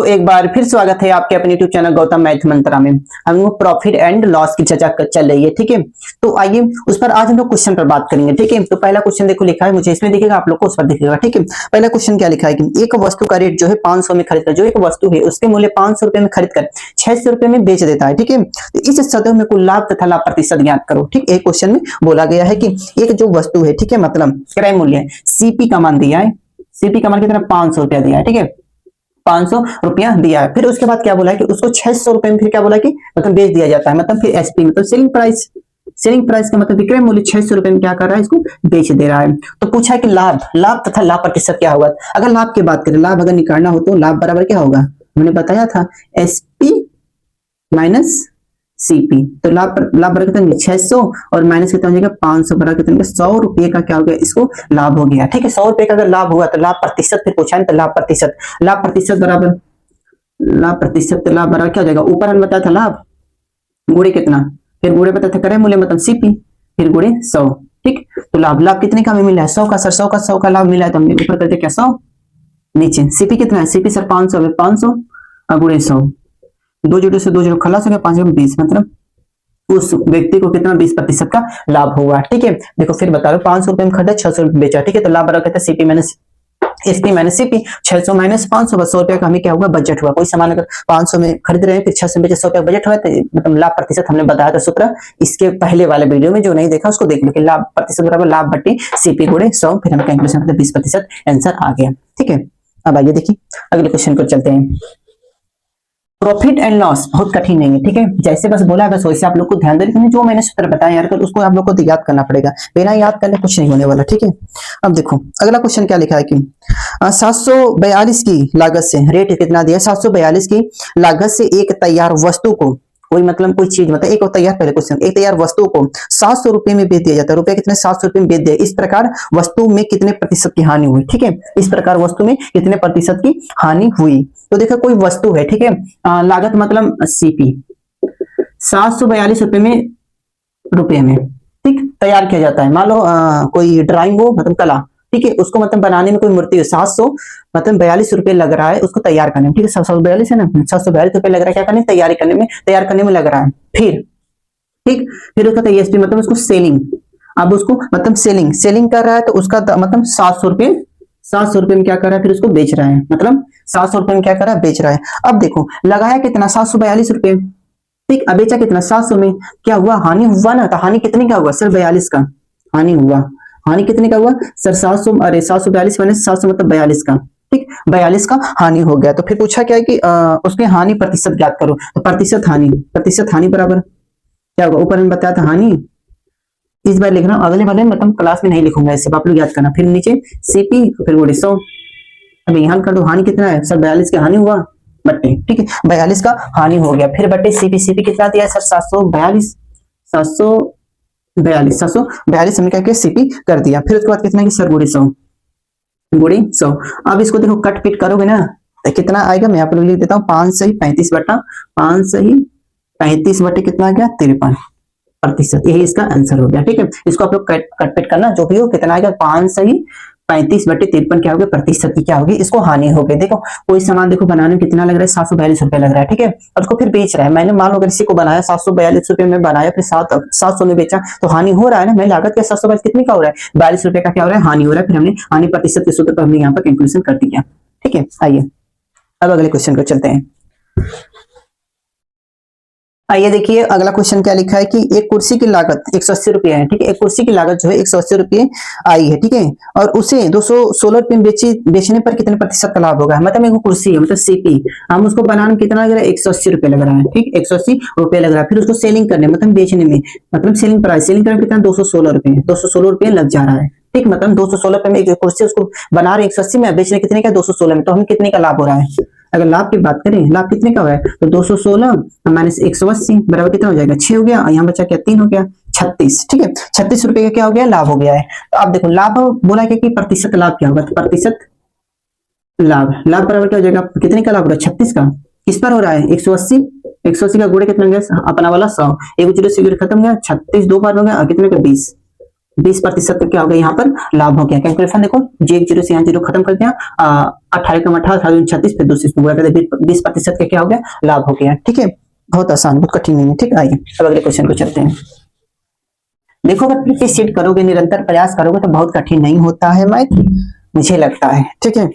दोस्तों एक बार फिर स्वागत है आपके अपने यूट्यूब चैनल गौतम मैथ मंत्रा में। हम लोग प्रॉफिट एंड लॉस की चर्चा चल रही है, ठीक है। तो आइए उस पर आज हम लोग क्वेश्चन पर बात करेंगे, ठीक है। तो पहला क्वेश्चन देखो लिखा है, मुझे इसमें दिखेगा, आप लोग को उस पर दिखेगा, ठीक है। पहला क्वेश्चन क्या लिखा है कि एक वस्तु का रेट जो है 500 में खरीद कर, जो एक वस्तु है उसके मूल्य 500 रुपए में खरीद कर 600 रुपए में बेच देता है, ठीक है। तो इस सतह में कुल लाभ तथा लाभ प्रतिशत ज्ञात करो, ठीक। एक क्वेश्चन में बोला गया है कि एक जो वस्तु है, ठीक है, मतलब क्रय मूल्य है, सीपी का मान दिया है, सीपी का मान कितना 500 रुपया दिया है, ठीक है, 500 रुपया दिया है। फिर उसके बाद क्या बोला है कि उसको 600 रुपए में फिर क्या बोला है कि मतलब बेच दिया जाता है, मतलब फिर एसपी मतलब सेलिंग प्राइस, सेलिंग प्राइस का मतलब विक्रय मूल्य 600 रुपए में क्या कर रहा है, इसको बेच दे रहा है। तो पूछा है कि लाभ, लाभ तथा लाभ प्रतिशत क्या होगा। अगर लाभ की बात करें, लाभ अगर निकालना हो तो लाभ बराबर क्या होगा, हमने बताया था एसपी माइनस सीपी। तो लाभ बराबर कितना 600 और माइनस कितना हो जाएगा 500 बराबर कितना 100 रुपए का क्या हो गया, इसको लाभ हो गया, ठीक है। 100 रुपए का अगर लाभ हुआ तो लाभ प्रतिशत फिर पूछा है, तो लाभ प्रतिशत, लाभ प्रतिशत बराबर, लाभ प्रतिशत तो लाभ बराबर क्या हो जाएगा, ऊपर हमने बताया था लाभ गुणे कितना, फिर गुणे बताया था क्रय मूल्य मतलब सीपी, फिर गुणे 100, ठीक। तो लाभ, लाभ कितने का हमें मिला है 100 का, सर 100 का लाभ मिला है, तो हमने ऊपर करते क्या 100, नीचे सीपी कितना है, सीपी सर 500 है, 500 और गुणे 100, 2 जीरो से 2 जीरो खलास हो गया, 5 20, मतलब उस व्यक्ति को कितना 20% का लाभ हुआ, ठीक है। देखो फिर बता दो 500 रुपए में खरीदा 600 रुपए बेचा, ठीक है। तो लाभ बराबर कहते हैं CP minus SP minus CP, 600 minus 500, 100 रुपए का हमें क्या हुआ बजट हुआ। कोई सामान अगर 500 में खरीद रहे हैं फिर 600 में बेचे 100 रुपए बजट हुआ, तो मतलब लाभ प्रतिशत हमने बताया था सूत्र, इसके पहले वाले वीडियो में, जो नहीं देखा उसको देख लो कि लाभ प्रतिशत बराबर लाभ बट्टी सीपी गुणे 100, फिर हमें कैलकुलेशन मतलब 20% आंसर आ गया, ठीक है। अब आइए देखिए अगले क्वेश्चन को चलते हैं। प्रॉफिट एंड लॉस बहुत कठिन नहीं है, ठीक है। जैसे बस बोला है बस वैसे आप लोग को ध्यान देना, जो मैंने सूत्र बताया यार उसको आप लोग को याद करना पड़ेगा, बिना याद करने कुछ नहीं होने वाला, ठीक है। अब देखो अगला क्वेश्चन क्या लिखा है कि 742 की लागत से, रेट कितना दिया 742 की लागत से एक तैयार वस्तु को, कोई मतलब कोई चीज मतलब एक तैयार, पहले क्वेश्चन, एक तैयार वस्तु को 700 रुपए में बेच दिया जाता है, रुपए कितने 700 रुपए में बेच दिया, इस प्रकार वस्तु में कितने प्रतिशत की हानि हुई, ठीक है। इस प्रकार वस्तु में कितने प्रतिशत की हानि हुई। तो देखो कोई वस्तु है, ठीक है, लागत मतलब सीपी 742 रुपए में ठीक तैयार किया जाता है। मान लो कोई ड्राइंग हो मतलब कला, ठीक है, उसको मतलब बनाने में कोई मूर्ति हो, 700 मतलब 42 रुपए लग रहा है उसको तैयार करने में, ठीक है। 742 है ना, 742 रुपए लग रहा है क्या करने, तैयारी करने में, तैयार करने में लग रहा है। फिर ठीक, फिर उसका एसपी मतलब उसको सेलिंग, अब उसको मतलब सेलिंग कर रहा है, तो उसका मतलब 700 रुपए में क्या कर रहा है, फिर उसको बेच रहा है, मतलब 700 रुपए में क्या कर रहा है, बेच रहा है। अब देखो लगाया कितना 742 रुपए, ठीक, अब बेचा कितना 700 में, क्या हुआ हानि हुआ ना, तो हानि कितने का हुआ सर 42 का हानि हुआ, हानि कितने का हुआ सर 700, अरे 742 माइनस 700 मतलब 42 का, ठीक, 42 का हानि हो गया। तो फिर पूछा क्या है कि उसके हानि प्रतिशत ज्ञात करो, तो प्रतिशत हानि बराबर क्या होगा, ऊपर में बताया था हानि, इस बार लिख रहा हूँ, अगले वाले मतलब क्लास में नहीं लिखूंगा, इससे आप लोग याद करना। फिर नीचे सीपी फिर गुणे 100, अब यहाँ कर दो हानि कितना है सर 42 का हानि हुआ बट्टे, ठीक है 42 का हानि हो गया, फिर बट्टे सीपी कितना दिया सर 742 हमने क्या किया सीपी कर दिया। फिर उसके बाद कितना की सर गुणे 100। अब इसको देखो कट पिट करोगे ना तो कितना आएगा, मैं आप लोग लिख देता हूँ 5 सही 35 बटा 5 सही 35 बटे कितना आ गया 53%, यही इसका आंसर हो गया, ठीक है। इसको आप लोग कट पिट करना, जो भी हो कितना आएगा 5 सही 35 बटे 53 क्या होगा प्रतिशत की क्या होगी, इसको हानि हो गई। देखो कोई सामान देखो बनाने में कितना लग रहा है 742 रुपए लग रहा है, ठीक है, और उसको फिर बेच रहा है। मैंने मान लो अगर इसी को बनाया 742 रुपए में बनाया, फिर 700 में बेचा, तो हानि हो रहा है ना, मैं लागत क्या 742 कितने का हो रहा है 42 रुपए का क्या हो रहा है हानि हो रहा है। फिर हमने हानि प्रतिशत के सूत्र पर हमने यहाँ पर कैलकुलेशन कर दिया, ठीक है। आइए अब अगले क्वेश्चन को चलते हैं। आइए देखिए अगला क्वेश्चन क्या लिखा है कि एक कुर्सी की लागत 180 रुपए है, ठीक है, एक कुर्सी की लागत जो है 180 रुपए आई है, ठीक है, और उसे 216 रुपए में बेचने पर कितने प्रतिशत का लाभ होगा। मतलब एक कुर्सी है मतलब सीपी, हम उसको बनाने में कितना लग रहा है 180 रुपए लग रहा है, ठीक 180 रुपए लग रहा है। फिर उसको सेलिंग करने मतलब बेचने में मतलब सेलिंग प्राइस, सेलिंग करने में कितना 216 रुपए लग जा रहा है, ठीक, मतलब 216 रुपए में एक कुर्सी उसको बना रहे 180 में, बेचने कितने का 216 में, तो हम कितने का लाभ हो रहा है। अगर लाभ की बात करें, लाभ कितने का हुआ है तो 216 माइनस 180 बराबर कितना हो जाएगा 6 हो गया, यहाँ बचा क्या 3 हो गया 36, ठीक है 36 रुपए का क्या हो गया लाभ हो गया है। तो आप देखो लाभ बोला क्या कि प्रतिशत लाभ क्या होगा, तो प्रतिशत लाभ बराबर क्या हो जाएगा, कितने का लाभ हो रहा है 36 का, किस पर हो रहा है 180 का गुणे कितना गया अपना वाला 100, एक जीरो से खत्म गया 36 दो बार हो गया कितने का 20, 20% का क्या हो गया यहाँ पर लाभ हो गया। कैलकुलेशन देखो, जी 1 जीरो से यहाँ जीरो खत्म कर दिया, 18 का 18, 36, फिर 2 से इसमें गुणा कर दिया, 20% का क्या हो गया लाभ हो गया। ठीक है, बहुत आसान, बहुत कठिन नहीं है। ठीक, आइए अब अगले क्वेश्चन को चलते हैं। देखो अगर प्रैक्टिस सेट करोगे, निरंतर प्रयास करोगे तो बहुत कठिन नहीं होता है मैथ, मुझे लगता है। ठीक है,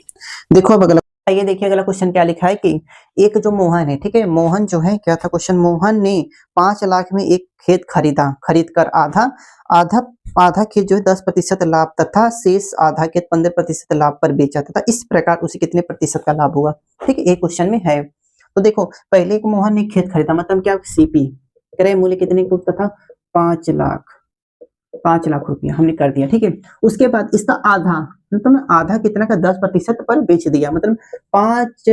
देखो अब अगला, ये देखिए अगला क्वेश्चन क्या लिखा है कि एक जो मोहन है, ठीक है, मोहन जो है क्या था क्वेश्चन, मोहन ने 5 लाख में एक खेत खरीदा, खरीद कर आधा आधा आधा खेत जो है 10% लाभ तथा शेष आधा खेत 15% लाभ पर बेचा तथा इस प्रकार उसे कितने प्रतिशत का लाभ हुआ। ठीक है, एक क्वेश्चन में है। तो देखो पहले एक मोहन ने खेत खरीदा, मतलब क्या, सीपी, क्रय मूल्य कितने को तथा 5 लाख रुपया हमने कर दिया। ठीक है, उसके बाद इसका आधा, मतलब आधा कितना का 10% पर बेच दिया, मतलब 5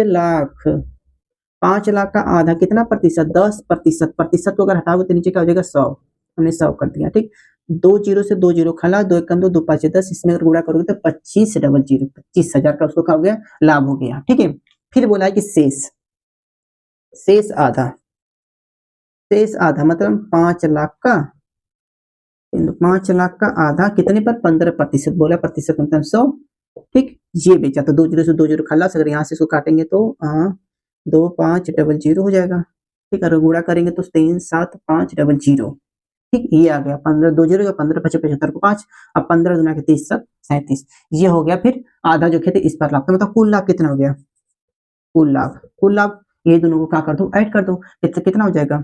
लाख का आधा कितना प्रतिशत, 10%, प्रतिशत को अगर हटाओगे तो नीचे क्या हो जाएगा 100, हमने 100 कर दिया। ठीक, 2 जीरो से 2 जीरो खला, 2 एक 2, 2 5 10, इसमें अगर गुणा करोगे तो 25,000 का उसको क्या हो गया लाभ हो गया। ठीक है, फिर बोला है कि शेष आधा मतलब 5 लाख का, 5 लाख का आधा कितने पर, 15% बोला, प्रतिशत मतलब 100। ठीक, ये बेचा तो 2 जीरो से 2 जीरो खलास, अगर यहाँ से इसको काटेंगे तो 2500 हो जाएगा। ठीक, अगर गुणा करेंगे तो 37500। ठीक, ये आ गया 15, 2 जीरो 15, 75 को 5, अब 15 गुना के 30 37, ये हो गया। फिर आधा जो खेत इस पर लाभ, तो मतलब कुल लाभ कितना हो गया, कुल लाभ ये दोनों को क्या कर दो, ऐड कर दो, कितना हो जाएगा,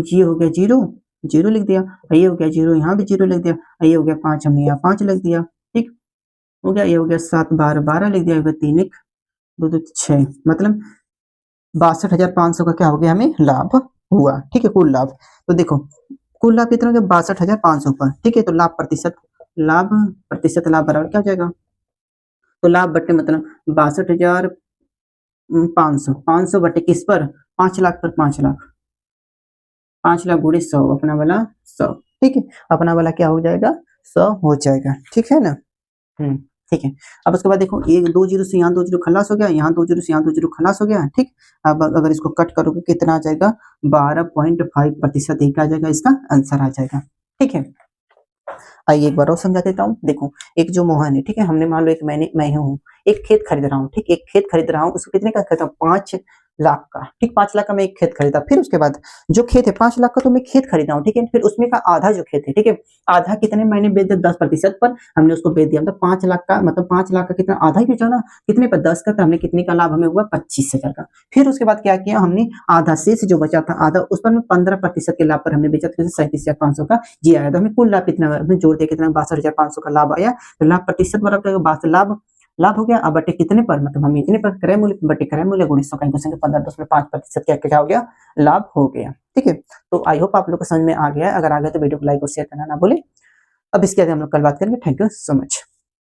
ये हो गया जीरो, जीरो लिख दिया, ये हो गया जीरो, यहाँ भी जीरो लिख दिया, ये हो गया 5, हमने यहाँ 5 लिख दिया। ठीक हो गया, ये हो गया 7 12 12 लिख दिया, 3 1 2 2 6, मतलब 62,500 का क्या हो गया हमें लाभ हुआ। ठीक है, कुल लाभ। तो देखो कुल लाभ कितना हो गया 62,500 पर। ठीक है, तो लाभ प्रतिशत लाभ बराबर क्या हो जाएगा, तो लाभ बटे मतलब 62,500, 500 बटे किस पर, 5 लाख पर, 5 लाख गुणे 100, अपना वाला 100। ठीक है, अपना वाला क्या हो जाएगा 100 हो जाएगा। ठीक है ना, ठीक है। अब उसके बाद देखो, एक 2 जीरो से यहाँ 2 जीरो खलास हो गया, यहाँ 2 जीरो से यहाँ 2 जीरो खलास हो गया। ठीक, अब अगर इसको कट करोगे कितना आ जाएगा, 12.5% एक आ जाएगा, इसका आंसर आ जाएगा। ठीक है, आइए एक बार और समझा देता हूँ। देखो एक जो मोहन है, ठीक है, हमने मान लो एक मैं हूँ, एक खेत खरीद रहा हूँ। ठीक, एक खेत खरीद रहा हूँ, उसको कितने का खरीदा, 5 लाख का। ठीक, 5 लाख का मैं एक खेत खरीदा, फिर उसके बाद जो खेत है 5 लाख का तो मैं खेत खरीदा हूँ। ठीक है, फिर उसमें का आधा जो खेत है, ठीक है, आधा कितने मैंने बेच दिया, 10% पर हमने उसको बेच दिया, मतलब 5 लाख का, मतलब 5 लाख का कितना आधा ही बेचा ना, कितने पर 10 का, तो हमने कितने का लाभ हमें हुआ 25,000 का। फिर उसके बाद क्या किया हमने, आधा शेष जो बचा था आधा, उस पर 15% के लाभ पर हमने बेचा, तो 37,500 का जी आया। तो हमें कुल लाभ कितना जोड़ दिया, कितना 62,500 का लाभ आया। तो लाभ प्रतिशत बराबर लाभ हो गया, अब बटे कितने पर, मतलब हम इतने पर, क्रय मूल्य बटे क्रय मूल्य गुणे 100 का 15 10 में 5% क्या हो गया लाभ हो गया। ठीक है, तो आई होप आप लोग को समझ में आ गया है। अगर आ गया तो वीडियो को लाइक और शेयर करना ना भूले। अब इसके आगे हम लोग कल बात करेंगे। Thank you so much.